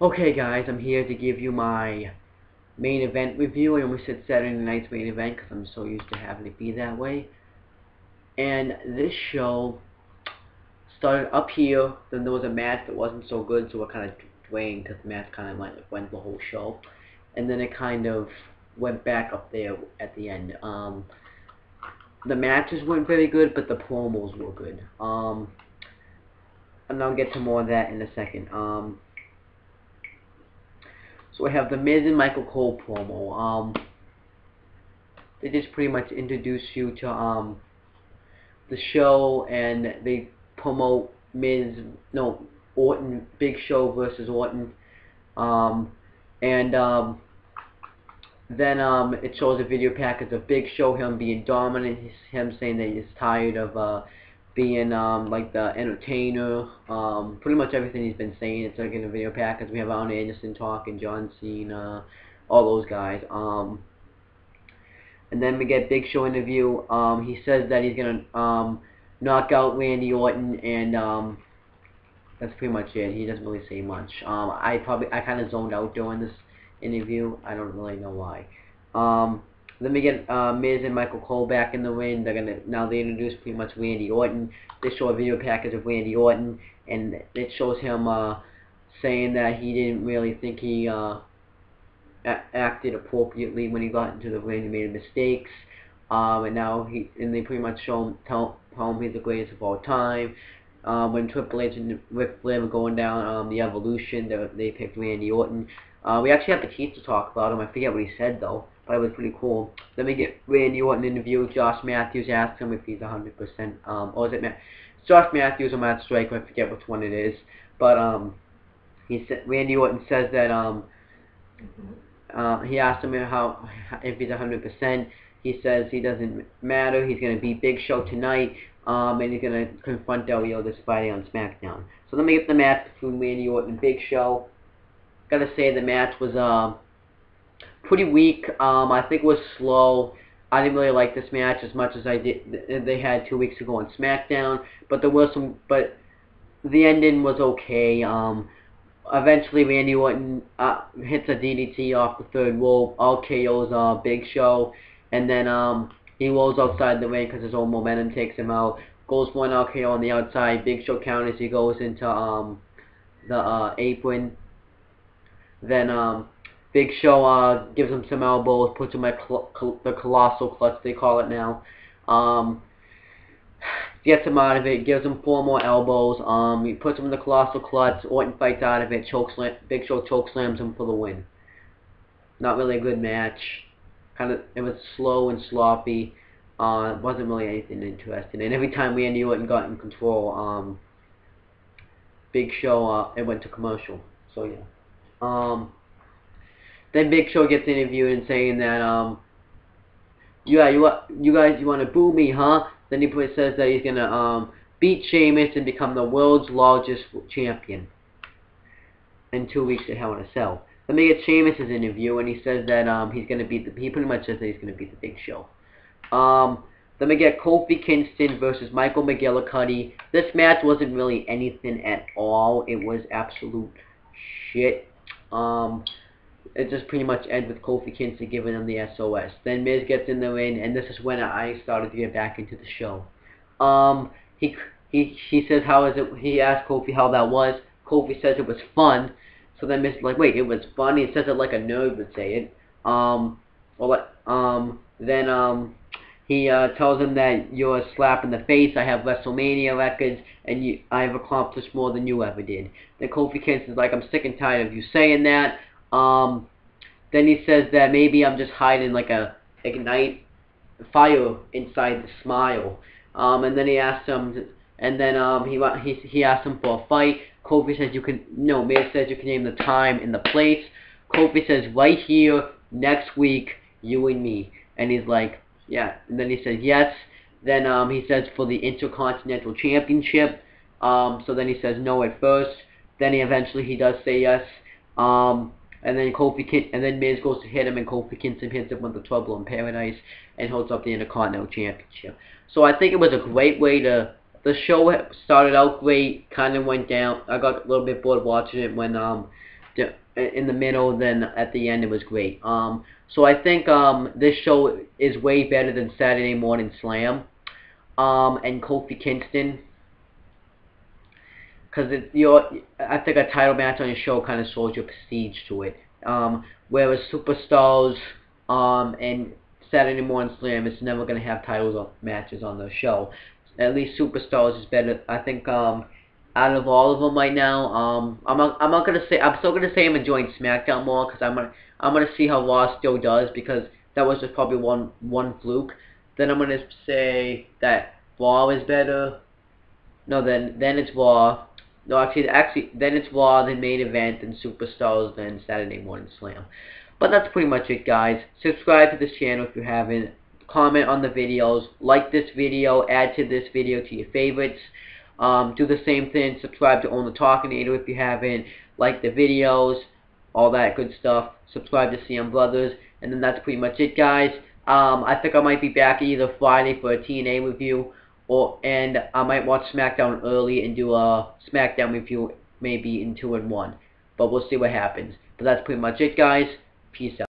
Okay guys, I'm here to give you my main event review. I almost said Saturday night's main event because I'm so used to having it be that way. And this show started up here, then there was a match that wasn't so good, so it kind of drained because the match kind of went the whole show. And then it kind of went back up there at the end. The matches weren't very good, but the promos were good. And I'll get to more of that in a second. So we have the Miz and Michael Cole promo. They just pretty much introduce you to the show, and they promote Orton, Big Show versus Orton. Then it shows a video package of Big Show, him being dominant, him saying that he's tired of being like the entertainer, pretty much everything he's been saying. It's like in a video package. We have Arn Anderson talking, John Cena, all those guys. And then we get Big Show interview. He says that he's gonna knock out Randy Orton, and that's pretty much it. He doesn't really say much. I kind of zoned out during this interview. I don't really know why. Then we get Miz and Michael Cole back in the ring. They introduce pretty much Randy Orton. They show a video package of Randy Orton, and it shows him saying that he didn't really think he acted appropriately when he got into the ring. He made mistakes, and they pretty much tell him he's the greatest of all time. When Triple H and Ric Flair were going down the Evolution, they picked Randy Orton. We actually have Batista to talk about him. I forget what he said though, but it was pretty cool. Then we get Randy Orton interview. Josh Matthews asks him if he's 100%. Or is it Josh Matthews or Matt Striker? I forget which one it is. But Randy Orton says that he asked him if he's 100%. He says he doesn't matter. He's gonna beat Big Show tonight. And he's gonna confront Del Rio this Friday on SmackDown. So let me get the match between Randy Orton and Big Show. Gotta say the match was pretty weak. I think it was slow. I didn't really like this match as much as I did. They had 2 weeks ago on SmackDown, but but the ending was okay. Eventually Randy Orton hits a DDT off the third rope, RKO's Big Show, and then he rolls outside the ring because his own momentum takes him out. Goes for an RKO on the outside. Big Show counters. He goes into the apron. Then Big Show gives him some elbows, puts him at the Colossal Clutch, they call it now. Gets him out of it, gives him 4 more elbows. He puts him in the Colossal Clutch. Orton fights out of it. Big Show chokeslams him for the win. Not really a good match. It was slow and sloppy. It wasn't really anything interesting. And every time Randy Orton got in control, Big Show it went to commercial. So yeah. Then Big Show gets interviewed and saying that yeah, you guys want to boo me, huh? Then he says that he's gonna beat Sheamus and become the world's largest champion in 2 weeks at Hell in a Cell. Then we get Sheamus' interview, and he says that he pretty much says that he's gonna beat the Big Show. Then we get Kofi Kingston versus Michael McGillicuddy. This match wasn't really anything at all. It was absolute shit. It just pretty much ends with Kofi Kingston giving him the SOS. Then Miz gets in the ring, and this is when I started to get back into the show. He says how is it? He asked Kofi how that was. Kofi says it was fun. So then Miz is like, wait, it was fun? He says it like a nerd would say it. Then he tells him that you're a slap in the face. I have WrestleMania records, and I have accomplished more than you ever did. Then Kofi Kingston's like, I'm sick and tired of you saying that. Then he says that maybe I'm just hiding like a ignite fire inside the smile. And then he asks him, he asks him for a fight. Kofi says Miz says you can name the time and the place. Kofi says right here next week, you and me. And he's like, yeah. And then he says yes. Then he says for the Intercontinental Championship. So then he says no at first. Then he does say yes. And then Miz goes to hit him, and Kofi Kingston hits him with the Trouble in Paradise and holds up the Intercontinental Championship. So I think it was a great way to. The show started out great, kind of went down. I got a little bit bored watching it when in the middle, then at the end it was great. So I think this show is way better than Saturday Morning Slam and Kofi Kingston, because I think a title match on your show kind of shows your prestige to it. Whereas Superstars and Saturday Morning Slam is never going to have titles or matches on the show. At least Superstars is better. I think out of all of them right now, I'm not gonna say, I'm still gonna say I'm enjoying SmackDown more, because I'm gonna see how Raw still does, because that was just probably one fluke. Then I'm gonna say that Raw is better. No, then it's Raw. No, actually, then it's Raw, then Main Event, then Superstars, then Saturday Morning Slam. But that's pretty much it, guys. Subscribe to this channel if you haven't. Comment on the videos. Like this video. Add to this video to your favorites. Do the same thing. Subscribe to Own the Talkinator if you haven't. Like the videos. All that good stuff. Subscribe to CM Brothers. And then that's pretty much it, guys. I think I might be back either Friday for a TNA review, and I might watch SmackDown early and do a SmackDown review maybe in 2 and 1. But we'll see what happens. But that's pretty much it, guys. Peace out.